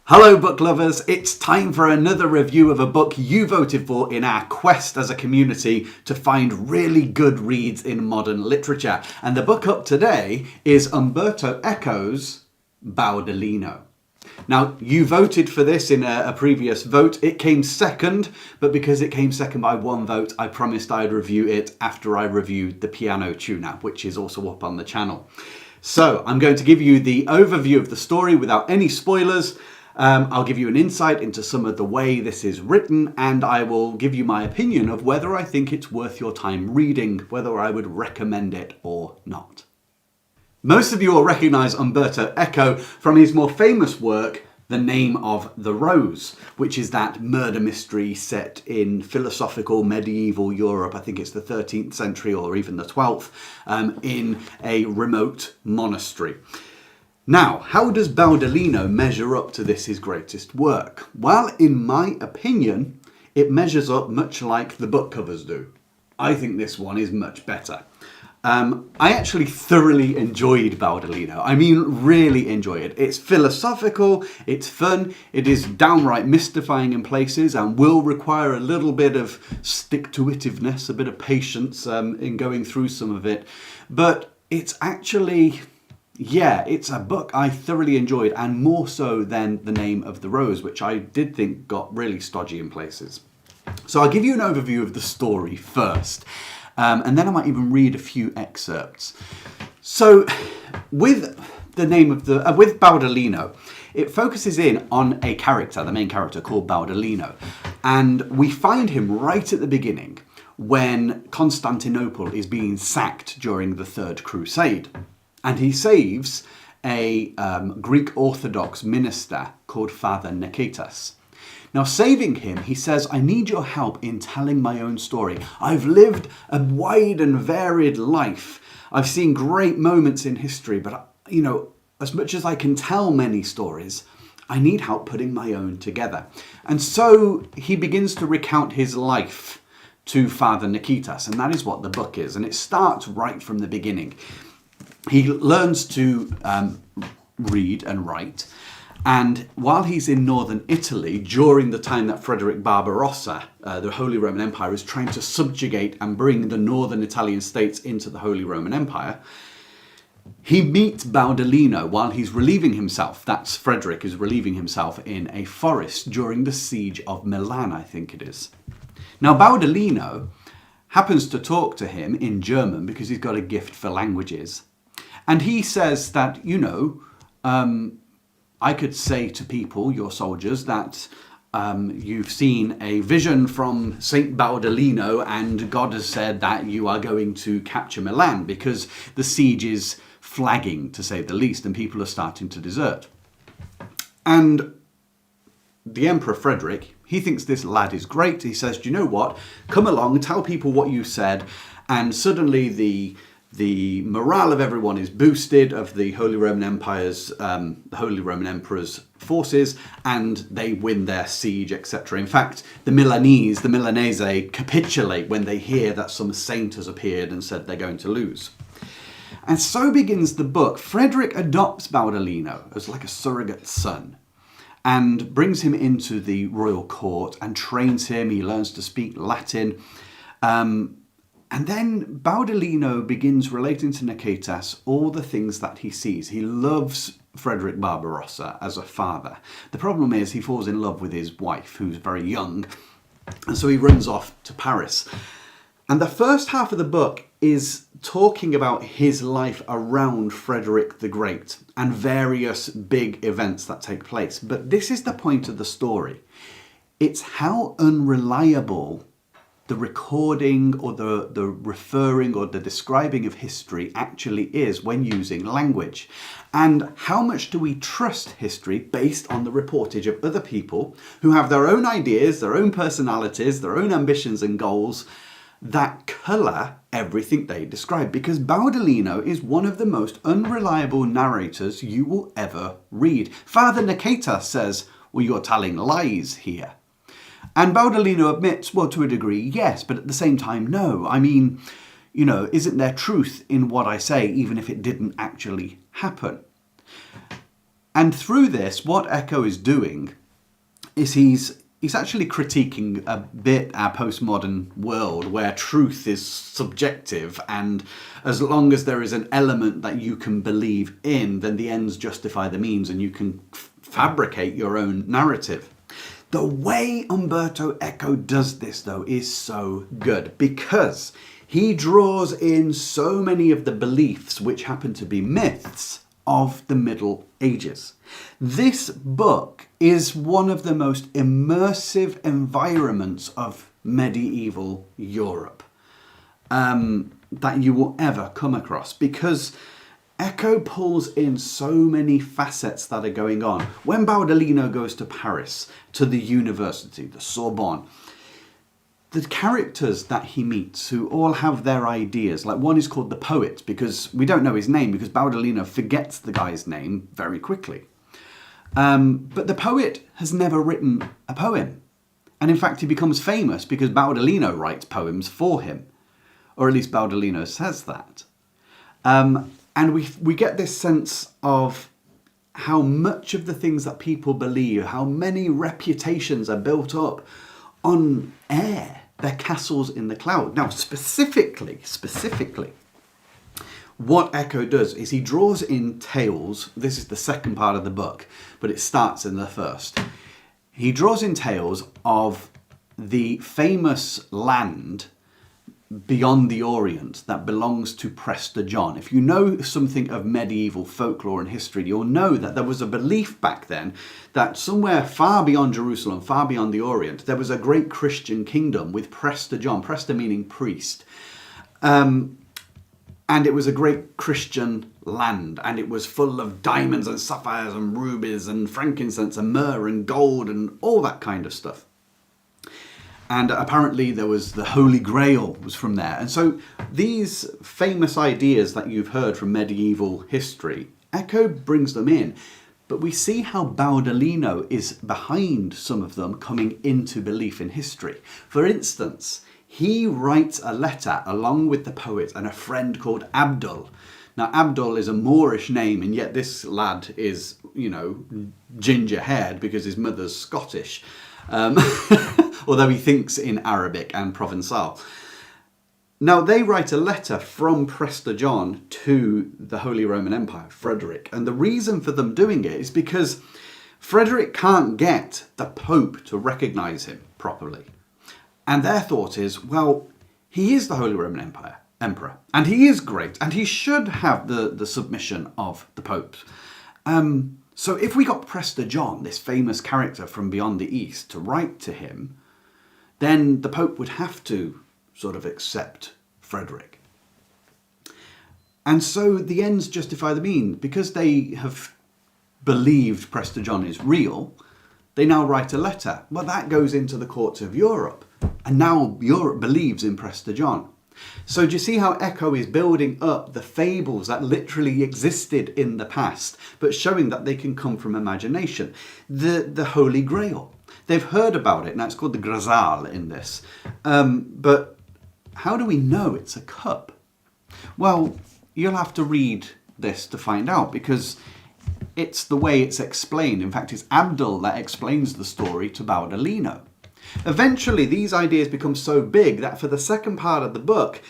Hello book lovers, it's time for another review of a book you voted for in our quest as a community to find really good reads in modern literature. And the book up today is Umberto Eco's Baudolino. Now, you voted for this in a previous vote. It came second, but because it came second by one vote, I promised I'd review it after I reviewed the piano tune-up, which is also up on the channel. So I'm going to give you the overview of the story without any spoilers. I'll give you an insight into some of the way this is written, and I will give you my opinion of whether I think it's worth your time reading, whether I would recommend it or not. Most of you will recognise Umberto Eco from his more famous work, The Name of the Rose, which is that murder mystery set in philosophical medieval Europe. I think it's the 13th century or even the 12th, in a remote monastery. Now, how does Baudolino measure up to this, his greatest work? Well, in my opinion, it measures up much like the book covers do. I think this one is much better. I actually thoroughly enjoyed Baudolino. I mean, really enjoy it. It's philosophical, it's fun, it is downright mystifying in places and will require a little bit of stick-to-itiveness, a bit of patience in going through some of it. But it's actually... yeah, it's a book I thoroughly enjoyed, and more so than The Name of the Rose, which I did think got really stodgy in places. So I'll give you an overview of the story first, and then I might even read a few excerpts. So with with Baudolino, it focuses in on a character, the main character called Baudolino, and we find him right at the beginning when Constantinople is being sacked during the Third Crusade. And he saves a Greek Orthodox minister called Father Nicetas. Now, saving him, he says, I need your help in telling my own story. I've lived a wide and varied life. I've seen great moments in history, but, you know, as much as I can tell many stories, I need help putting my own together. And so he begins to recount his life to Father Nicetas, and that is what the book is. And it starts right from the beginning. He learns to read and write, and while he's in northern Italy, during the time that Frederick Barbarossa, the Holy Roman Empire, is trying to subjugate and bring the northern Italian states into the Holy Roman Empire, he meets Baudolino while he's relieving himself. That's Frederick is relieving himself in a forest during the siege of Milan, I think it is. Now, Baudolino happens to talk to him in German because he's got a gift for languages. And he says that, you know, I could say to people, your soldiers, that you've seen a vision from Saint Baudolino and God has said that you are going to capture Milan because the siege is flagging, to say the least, and people are starting to desert. And the Emperor Frederick, he thinks this lad is great. He says, do you know what? Come along, tell people what you said. And suddenly the morale of everyone is boosted, of the Holy Roman Empire's, the Holy Roman Emperor's forces, and they win their siege, etc. In fact, the Milanese capitulate when they hear that some saint has appeared and said they're going to lose. And so begins the book. Frederick adopts Baudolino as like a surrogate son and brings him into the royal court and trains him. He learns to speak Latin. And then Baudolino begins relating to Nicetas all the things that he sees. He loves Frederick Barbarossa as a father. The problem is he falls in love with his wife, who's very young, and so he runs off to Paris. And the first half of the book is talking about his life around Frederick the Great and various big events that take place. But this is the point of the story. It's how unreliable the recording or the referring or the describing of history actually is when using language. And how much do we trust history based on the reportage of other people who have their own ideas, their own personalities, their own ambitions and goals that colour everything they describe? Because Baudolino is one of the most unreliable narrators you will ever read. Father Nicetas says, well, you're telling lies here. And Baudolino admits, well, to a degree, yes, but at the same time, no. I mean, you know, isn't there truth in what I say, even if it didn't actually happen? And through this, what Eco is doing is he's actually critiquing a bit our postmodern world where truth is subjective, and as long as there is an element that you can believe in, then the ends justify the means and you can fabricate your own narrative. The way Umberto Eco does this, though, is so good because he draws in so many of the beliefs which happen to be myths of the Middle Ages. This book is one of the most immersive environments of medieval Europe that you will ever come across, because Eco pulls in so many facets that are going on. When Baudolino goes to Paris, to the university, the Sorbonne, the characters that he meets who all have their ideas, like one is called the poet, because we don't know his name because Baudolino forgets the guy's name very quickly. But the poet has never written a poem. And in fact, he becomes famous because Baudolino writes poems for him. Or at least Baudolino says that. And we get this sense of how much of the things that people believe, how many reputations are built up on air. They're castles in the cloud. Now, specifically, what Eco does is he draws in tales. This is the second part of the book, but it starts in the first. He draws in tales of the famous land beyond the Orient that belongs to Prester John. If you know something of medieval folklore and history, you'll know that there was a belief back then that somewhere far beyond Jerusalem, far beyond the Orient, there was a great Christian kingdom with Prester John, Prester meaning priest. And it was a great Christian land, and it was full of diamonds and sapphires and rubies and frankincense and myrrh and gold and all that kind of stuff. And apparently there was the Holy Grail was from there. And so these famous ideas that you've heard from medieval history, Eco brings them in. But we see how Baudolino is behind some of them coming into belief in history. For instance, he writes a letter along with the poet and a friend called Abdul. Now, Abdul is a Moorish name, and yet this lad is, ginger-haired because his mother's Scottish. Although he thinks in Arabic and Provençal. Now, they write a letter from Prester John to the Holy Roman Empire, Frederick. And the reason for them doing it is because Frederick can't get the Pope to recognise him properly. And their thought is, well, he is the Holy Roman Emperor, and he is great, and he should have the submission of the Pope. So if we got Prester John, this famous character from beyond the East, to write to him, then the Pope would have to sort of accept Frederick. And so the ends justify the means. Because they have believed Prester John is real, they now write a letter. Well, that goes into the courts of Europe. And now Europe believes in Prester John. So do you see how Eco is building up the fables that literally existed in the past, but showing that they can come from imagination? The Holy Grail. They've heard about it. Now it's called the Grasal in this. But how do we know it's a cup? Well, you'll have to read this to find out, because it's the way it's explained. In fact, it's Abdul that explains the story to Baudolino. Eventually, these ideas become so big that for the second part of the book,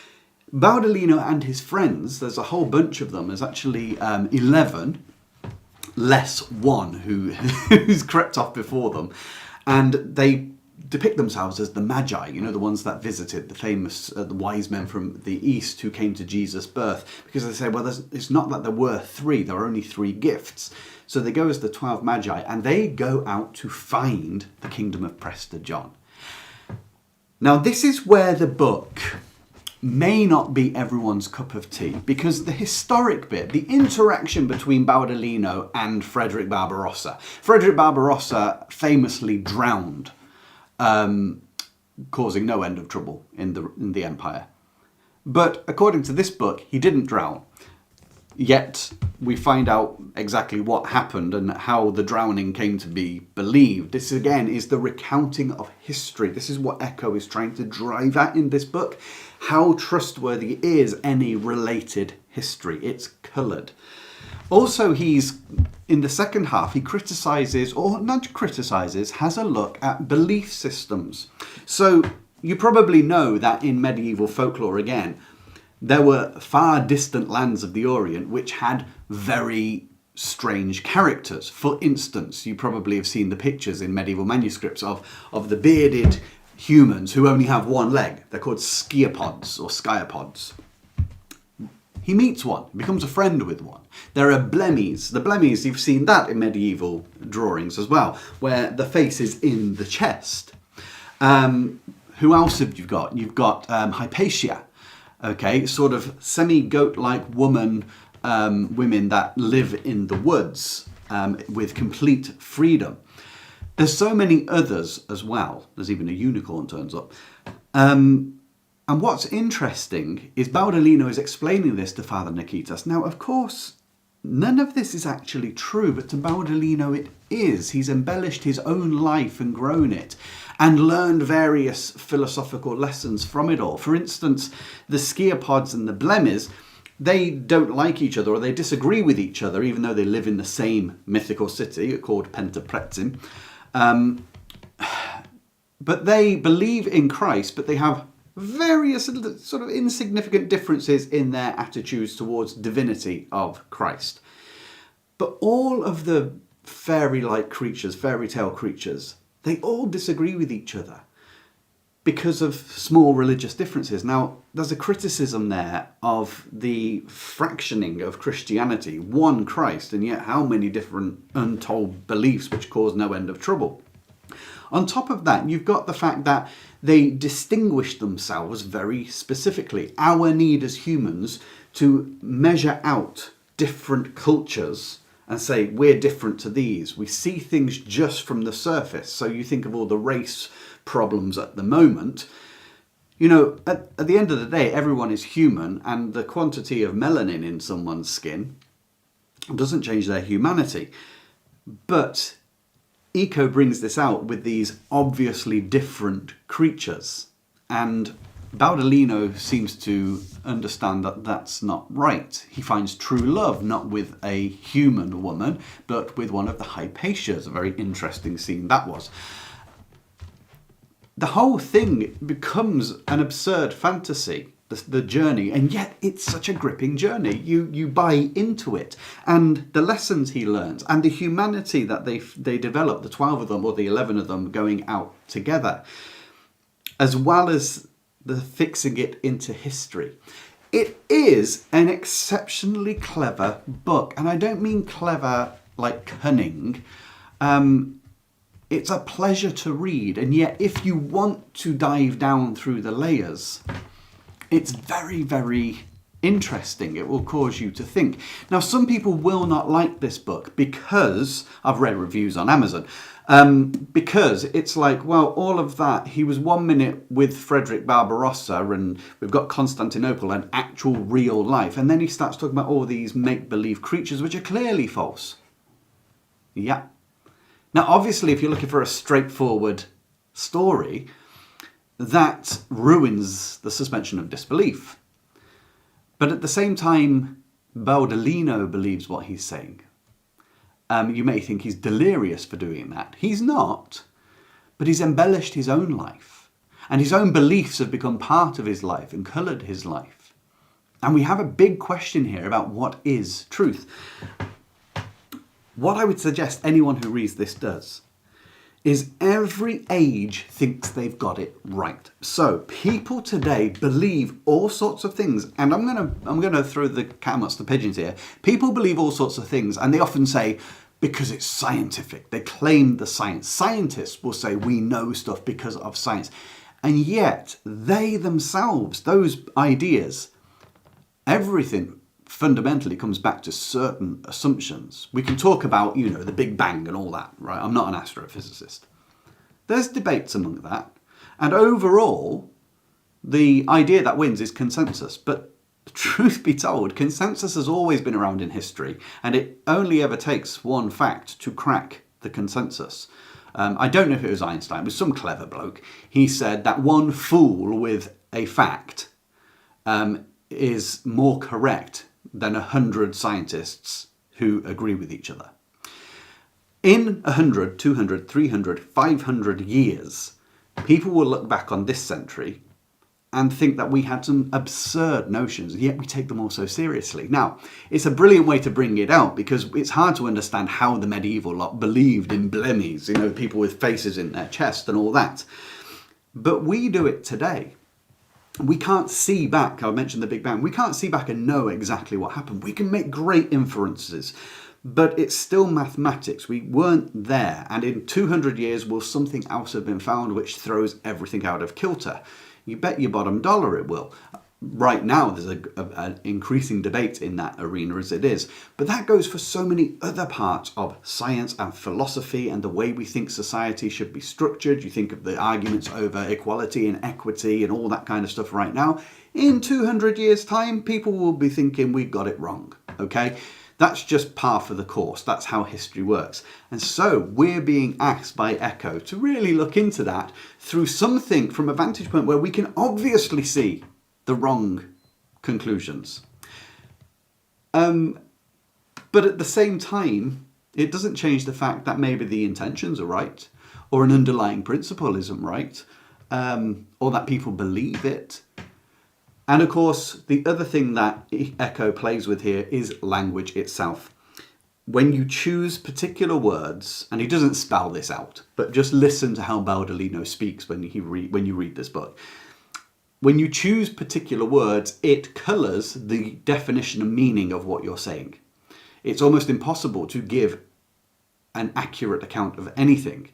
Baudolino and his friends, there's a whole bunch of them, there's actually 11, less one who's crept off before them, and they depict themselves as the Magi, the ones that visited, the famous the wise men from the East who came to Jesus' birth, because they say, well, it's not that there were 3, there were only 3 gifts. So they go as the 12 Magi, and they go out to find the kingdom of Prester John. Now, this is where the book may not be everyone's cup of tea, because the historic bit, the interaction between Baudolino and Frederick Barbarossa. Frederick Barbarossa famously drowned, causing no end of trouble in the empire. But according to this book, he didn't drown. Yet we find out exactly what happened and how the drowning came to be believed. This again is the recounting of history. This is what Eco is trying to drive at in this book. How trustworthy is any related history? It's coloured. Also, he's in the second half, he criticizes, or not criticizes, has a look at belief systems. So you probably know that in medieval folklore, again, there were far distant lands of the Orient which had very strange characters. For instance, you probably have seen the pictures in medieval manuscripts of the bearded humans who only have one leg. They're called sciapods or skiopods. He meets one, becomes a friend with one. There are blemmies. The blemmies, you've seen that in medieval drawings as well, where the face is in the chest. Who else have you got? You've got Hypatia, okay, sort of semi-goat-like women that live in the woods with complete freedom. There's so many others as well. There's even a unicorn turns up. And what's interesting is Baudolino is explaining this to Father Nikitas. Now, of course, none of this is actually true, but to Baudolino it is. He's embellished his own life and grown it and learned various philosophical lessons from it all. For instance, the sciapods and the blemmies, they don't like each other, or they disagree with each other, even though they live in the same mythical city called Pentapretzim. But they believe in Christ, but they have various sort of insignificant differences in their attitudes towards divinity of Christ. But all of the fairy-like creatures, fairy tale creatures, they all disagree with each other because of small religious differences. Now, there's a criticism there of the fractioning of Christianity, one Christ, and yet how many different untold beliefs which cause no end of trouble. On top of that, you've got the fact that they distinguish themselves very specifically. Our need as humans to measure out different cultures and say, we're different to these. We see things just from the surface. So you think of all the race problems at the moment. You know, at the end of the day, everyone is human, and the quantity of melanin in someone's skin doesn't change their humanity. But Eco brings this out with these obviously different creatures, and Baudolino seems to understand that that's not right. He finds true love not with a human woman, but with one of the Hypatias. A very interesting scene that was. The whole thing becomes an absurd fantasy, the journey, and yet it's such a gripping journey. You buy into it, and the lessons he learns, and the humanity that they develop, the 12 of them or the 11 of them going out together, as well as the fixing it into history. It is an exceptionally clever book, and I don't mean clever like cunning. It's a pleasure to read, and yet if you want to dive down through the layers, it's very, very interesting. It will cause you to think. Now, some people will not like this book because I've read reviews on Amazon. Because it's like, well, all of that, he was 1 minute with Frederick Barbarossa and we've got Constantinople and actual real life. And then he starts talking about all these make-believe creatures, which are clearly false. Yeah. Now, obviously, if you're looking for a straightforward story, that ruins the suspension of disbelief. But at the same time, Baudolino believes what he's saying. You may think he's delirious for doing that. He's not, but he's embellished his own life. And his own beliefs have become part of his life and coloured his life. And we have a big question here about what is truth. What I would suggest anyone who reads this does is every age thinks they've got it right. So people today believe all sorts of things, and I'm gonna throw the cat amongst the pigeons here. People believe all sorts of things, and they often say, because it's scientific. They claim the science. Scientists will say we know stuff because of science. And yet they themselves, those ideas, everything fundamentally comes back to certain assumptions. We can talk about, the Big Bang and all that, right? I'm not an astrophysicist. There's debates among that. And overall, the idea that wins is consensus. But truth be told, consensus has always been around in history, and it only ever takes one fact to crack the consensus. I don't know if it was Einstein, it was some clever bloke. He said that one fool with a fact is more correct than 100 scientists who agree with each other. In 100, 200, 300, 500 years, people will look back on this century and think that we had some absurd notions, and yet we take them all so seriously. Now, it's a brilliant way to bring it out, because it's hard to understand how the medieval lot believed in blemmies, people with faces in their chest and all that. But we do it today. We can't see back. I mentioned the Big Bang. We can't see back and know exactly what happened. We can make great inferences, but it's still mathematics. We weren't there. And in 200 years, will something else have been found which throws everything out of kilter? You bet your bottom dollar it will. Right now, there's an increasing debate in that arena as it is. But that goes for so many other parts of science and philosophy and the way we think society should be structured. You think of the arguments over equality and equity and all that kind of stuff right now. In 200 years' time, people will be thinking we got it wrong, okay? That's just par for the course. That's how history works. And so we're being asked by Eco to really look into that through something from a vantage point where we can obviously see the wrong conclusions. But at the same time, it doesn't change the fact that maybe the intentions are right, or an underlying principle isn't right, or that people believe it. And of course, the other thing that Eco plays with here is language itself. When you choose particular words, and he doesn't spell this out, but just listen to how Baudolino speaks when you read this book. When you choose particular words, it colours the definition and meaning of what you're saying. It's almost impossible to give an accurate account of anything,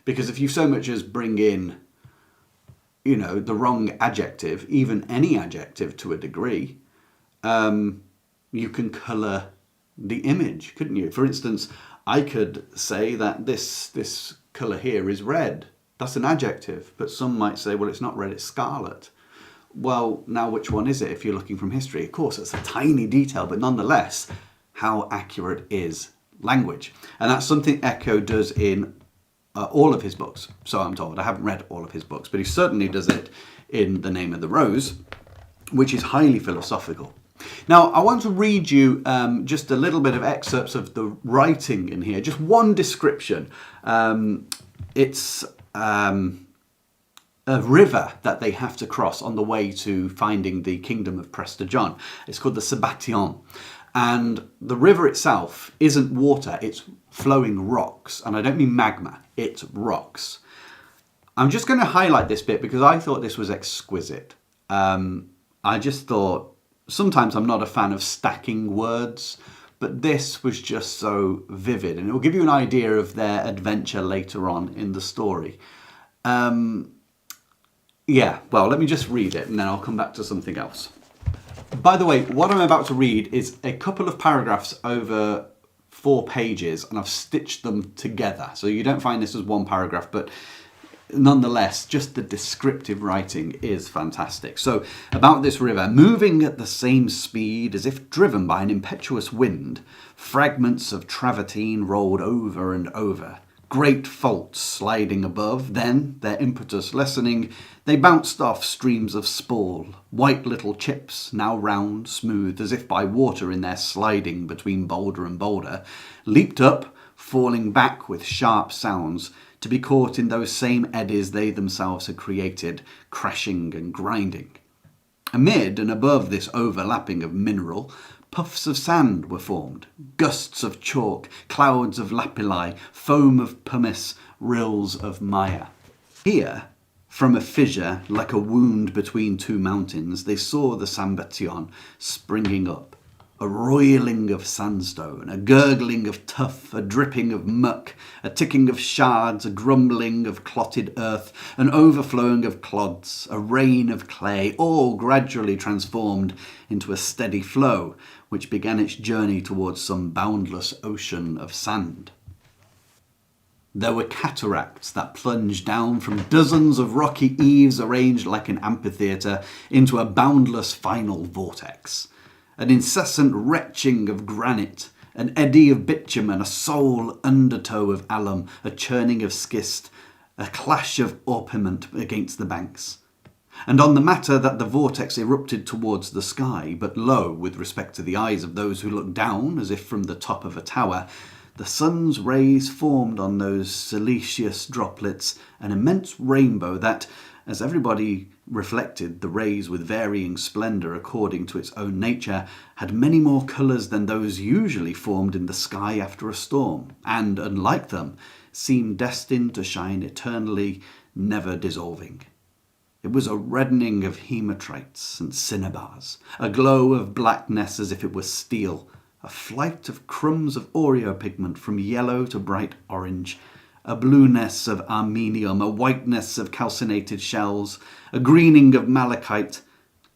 because if you so much as bring in the wrong adjective, even any adjective to a degree, you can colour the image, couldn't you? For instance, I could say that this colour here is red. That's an adjective, but some might say, well, it's not red, it's scarlet. Well, now which one is it if you're looking from history? Of course, it's a tiny detail, but nonetheless, how accurate is language? And that's something Eco does in all of his books, so I'm told. I haven't read all of his books, but he certainly does it in The Name of the Rose, which is highly philosophical. Now, I want to read you just a little bit of excerpts of the writing in here, just one description. It's a river that they have to cross on the way to finding the kingdom of Prester John. It's called the Sabation. And the river itself isn't water, it's flowing rocks. And I don't mean magma, it's rocks. I'm just going to highlight this bit because I thought this was exquisite. I just thought, sometimes I'm not a fan of stacking words, but this was just so vivid. And it will give you an idea of their adventure later on in the story. Yeah, well, let me just read it and then I'll come back to something else. By the way, what I'm about to read is a couple of paragraphs over 4 pages, and I've stitched them together. So you don't find this as one paragraph, but nonetheless, just the descriptive writing is fantastic. So about this river, moving at the same speed as if driven by an impetuous wind, fragments of travertine rolled over and over. Great faults sliding above, then, their impetus lessening, they bounced off streams of spall, white little chips, now round, smooth, as if by water in their sliding between boulder and boulder, leaped up, falling back with sharp sounds, to be caught in those same eddies they themselves had created, crashing and grinding. Amid and above this overlapping of mineral, puffs of sand were formed, gusts of chalk, clouds of lapilli, foam of pumice, rills of mire. Here, from a fissure like a wound between 2 mountains, they saw the Sabation springing up, a roiling of sandstone, a gurgling of tuff, a dripping of muck, a ticking of shards, a grumbling of clotted earth, an overflowing of clods, a rain of clay, all gradually transformed into a steady flow, which began its journey towards some boundless ocean of sand. There were cataracts that plunged down from dozens of rocky eaves arranged like an amphitheatre into a boundless final vortex. An incessant retching of granite, an eddy of bitumen, a sole undertow of alum, a churning of schist, a clash of orpiment against the banks. And on the matter that the vortex erupted towards the sky, but lo, with respect to the eyes of those who looked down, as if from the top of a tower, the sun's rays formed on those siliceous droplets an immense rainbow that, as everybody reflected the rays with varying splendour according to its own nature, had many more colours than those usually formed in the sky after a storm, and, unlike them, seemed destined to shine eternally, never dissolving. It was a reddening of hematite and cinnabars, a glow of blackness as if it were steel, a flight of crumbs of Oreo pigment from yellow to bright orange, a blueness of armenium, a whiteness of calcinated shells, a greening of malachite,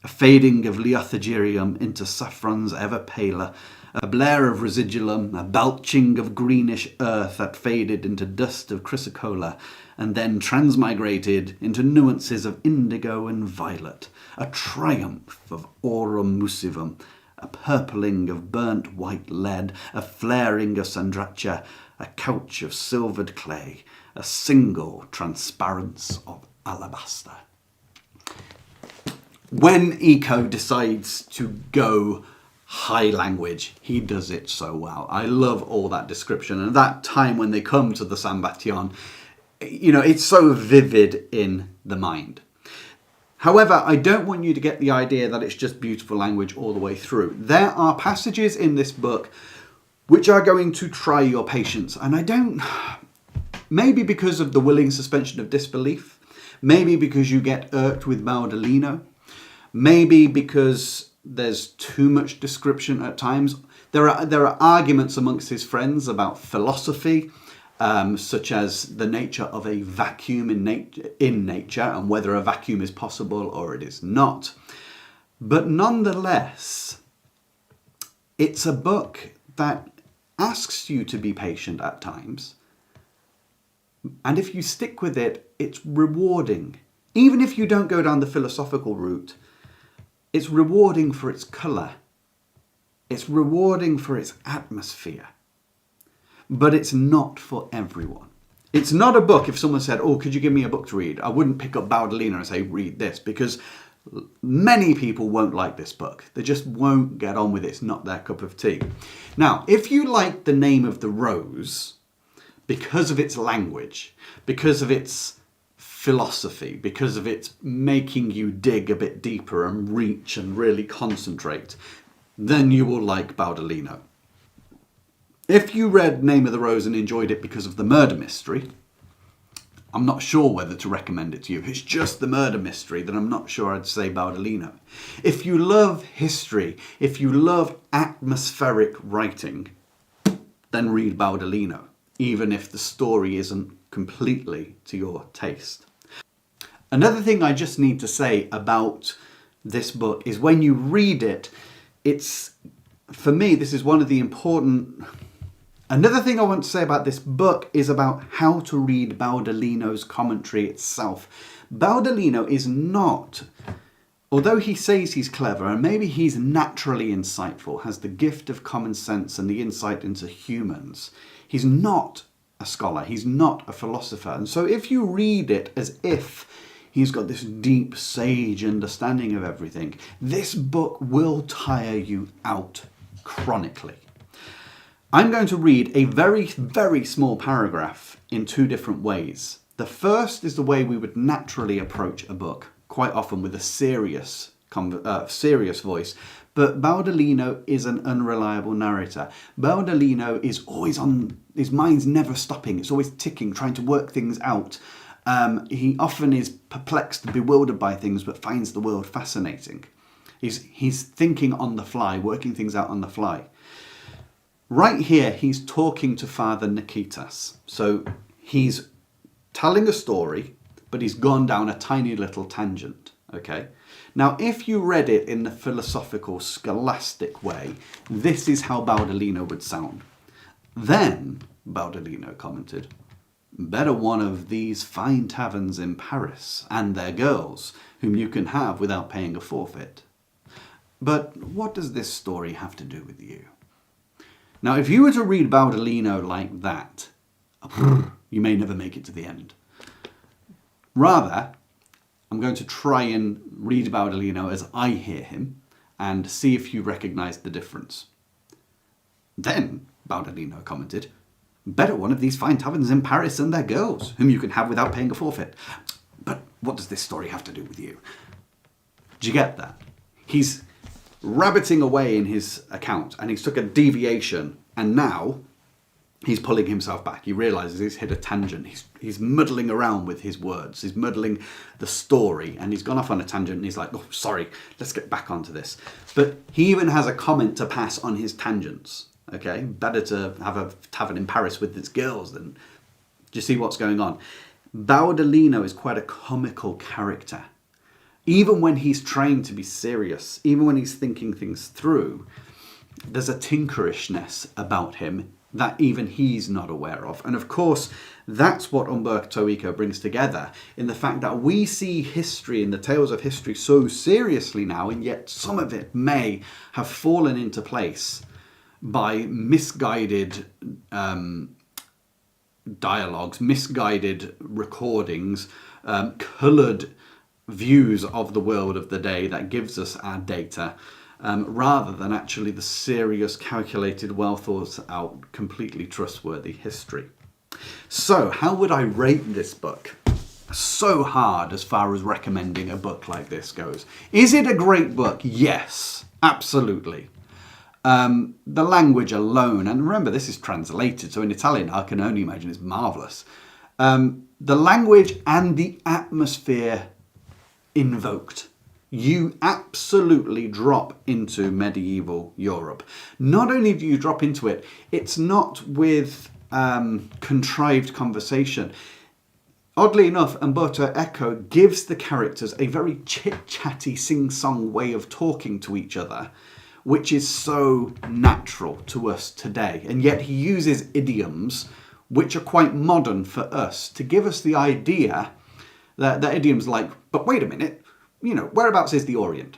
a fading of leothagirium into saffrons ever paler, a blare of residuum, a belching of greenish earth that faded into dust of chrysocolla, and then transmigrated into nuances of indigo and violet, a triumph of aurum musivum, a purpling of burnt white lead, a flaring of sandracha, a couch of silvered clay, a single transparence of alabaster. When Eco decides to go high language, he does it so well. I love all that description, and that time when they come to the Sambatyon, it's so vivid in the mind. However, I don't want you to get the idea that it's just beautiful language all the way through. There are passages in this book which are going to try your patience, and maybe because of the willing suspension of disbelief, maybe because you get irked with Baudolino, maybe because there's too much description at times. There are arguments amongst his friends about philosophy, such as the nature of a vacuum in nature and whether a vacuum is possible or it is not. But nonetheless, it's a book that asks you to be patient at times. And if you stick with it, it's rewarding. Even if you don't go down the philosophical route, it's rewarding for its colour. It's rewarding for its atmosphere. But it's not for everyone. It's not a book, if someone said, oh, could you give me a book to read? I wouldn't pick up Baudolino and say, read this, because many people won't like this book. They just won't get on with it. It's not their cup of tea. Now, if you like The Name of the Rose, because of its language, because of its philosophy, because of its making you dig a bit deeper and reach and really concentrate, then you will like Baudolino. If you read Name of the Rose and enjoyed it because of the murder mystery, I'm not sure whether to recommend it to you. If it's just the murder mystery, then I'm not sure I'd say Baudolino. If you love history, if you love atmospheric writing, then read Baudolino, even if the story isn't completely to your taste. Another thing I just need to say about this book is when you read it, for me, this is one of the important... Another thing I want to say about this book is about how to read Baudolino's commentary itself. Baudolino is not, although he says he's clever and maybe he's naturally insightful, has the gift of common sense and the insight into humans, he's not a scholar, he's not a philosopher. And so if you read it as if he's got this deep sage understanding of everything, this book will tire you out chronically. I'm going to read a very, very small paragraph in two different ways. The first is the way we would naturally approach a book, quite often with a serious voice. But Baudolino is an unreliable narrator. Baudolino is always on, his mind's never stopping. It's always ticking, trying to work things out. He often is perplexed and bewildered by things, but finds the world fascinating. He's thinking on the fly, working things out on the fly. Right here, he's talking to Father Nikitas. So he's telling a story, but he's gone down a tiny little tangent, okay? Now, if you read it in the philosophical, scholastic way, this is how Baudolino would sound. Then, Baudolino commented, better one of these fine taverns in Paris, and their girls, whom you can have without paying a forfeit. But what does this story have to do with you? Now, if you were to read Baudolino like that, you may never make it to the end. Rather, I'm going to try and read Baudolino as I hear him and see if you recognise the difference. Then, Baudolino commented, better one of these fine taverns in Paris than their girls, whom you can have without paying a forfeit. But what does this story have to do with you? Do you get that? He's rabbiting away in his account and he's took a deviation and now he's pulling himself back. He realises he's hit a tangent. He's muddling around with his words. He's muddling the story and he's gone off on a tangent and he's like, oh, sorry, let's get back onto this. But he even has a comment to pass on his tangents. Okay, better to have a tavern in Paris with its girls than... Do you see what's going on? Baudolino is quite a comical character. Even when he's trying to be serious, even when he's thinking things through, there's a tinkerishness about him that even he's not aware of. And of course, that's what Umberto Eco brings together in the fact that we see history and the tales of history so seriously now, and yet some of it may have fallen into place by misguided dialogues, misguided recordings, coloured views of the world of the day that gives us our data, rather than actually the serious, calculated, well thought out, completely trustworthy history. So how would I rate this book? So hard as far as recommending a book like this goes. Is it a great book? Yes, absolutely. The language alone, and remember this is translated, so in Italian I can only imagine it's marvellous. The language and the atmosphere invoked. You absolutely drop into medieval Europe. Not only do you drop into it, it's not with contrived conversation. Oddly enough, Umberto Eco gives the characters a very chit-chatty, sing-song way of talking to each other, which is so natural to us today. And yet he uses idioms which are quite modern for us to give us the idea that idioms like, but wait a minute, you know, whereabouts is the Orient?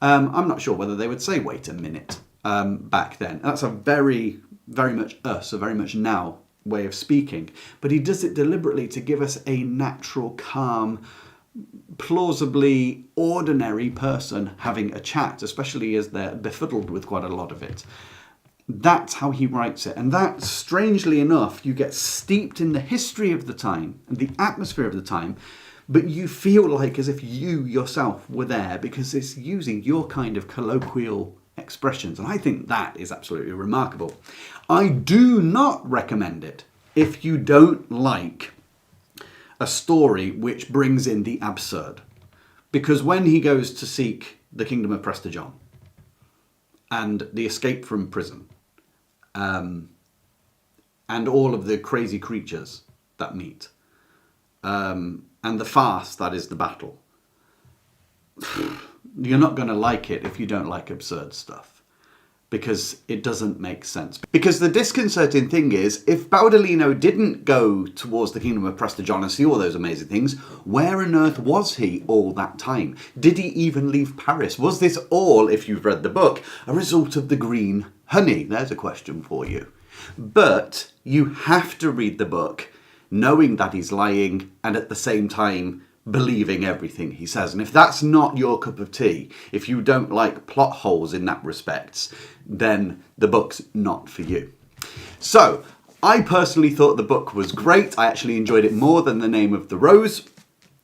I'm not sure whether they would say wait a minute back then. That's a very, very much us, a very much now way of speaking. But he does it deliberately to give us a natural, calm, plausibly ordinary person having a chat, especially as they're befuddled with quite a lot of it. That's how he writes it. And that, strangely enough, you get steeped in the history of the time and the atmosphere of the time, but you feel like as if you yourself were there because it's using your kind of colloquial expressions. And I think that is absolutely remarkable. I do not recommend it if you don't like a story which brings in the absurd. Because when he goes to seek the kingdom of Prester John and the escape from prison, and all of the crazy creatures that meet, and the farce that is the battle, you're not going to like it if you don't like absurd stuff, because it doesn't make sense. Because the disconcerting thing is, if Baudolino didn't go towards the kingdom of Prester John and see all those amazing things, where on earth was he all that time? Did he even leave Paris? Was this all, if you've read the book, a result of the green honey? There's a question for you. But you have to read the book knowing that he's lying and at the same time believing everything he says. And if that's not your cup of tea, if you don't like plot holes in that respect, then the book's not for you. So, I personally thought the book was great. I actually enjoyed it more than The Name of the Rose.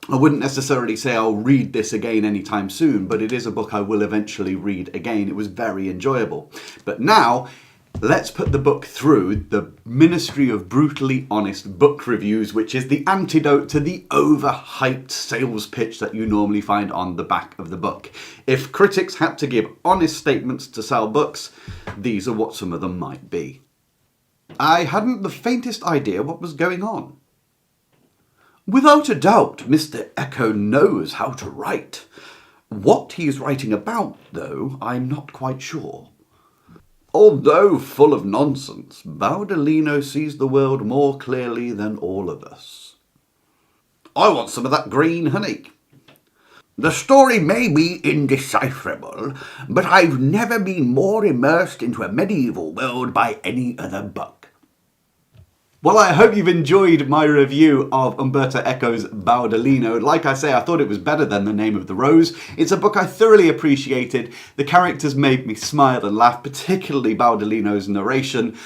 I wouldn't necessarily say I'll read this again anytime soon, but it is a book I will eventually read again. It was very enjoyable. But now, let's put the book through the Ministry of Brutally Honest Book Reviews, which is the antidote to the overhyped sales pitch that you normally find on the back of the book. If critics had to give honest statements to sell books, these are what some of them might be. I hadn't the faintest idea what was going on. Without a doubt, Mr. Eco knows how to write. What he's writing about, though, I'm not quite sure. Although full of nonsense, Baudolino sees the world more clearly than all of us. I want some of that green honey. The story may be indecipherable, but I've never been more immersed into a medieval world by any other book. Well, I hope you've enjoyed my review of Umberto Eco's Baudolino. Like I say, I thought it was better than The Name of the Rose. It's a book I thoroughly appreciated. The characters made me smile and laugh, particularly Baudolino's narration.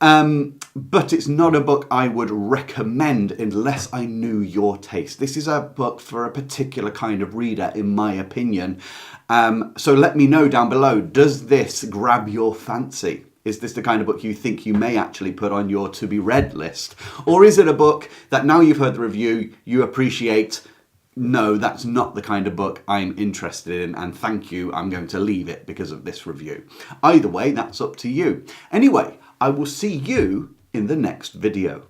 But it's not a book I would recommend unless I knew your taste. This is a book for a particular kind of reader, in my opinion. So let me know down below, does this grab your fancy? Is this the kind of book you think you may actually put on your to-be-read list? Or is it a book that now you've heard the review, you appreciate, no, that's not the kind of book I'm interested in, and thank you, I'm going to leave it because of this review. Either way, that's up to you. Anyway, I will see you in the next video.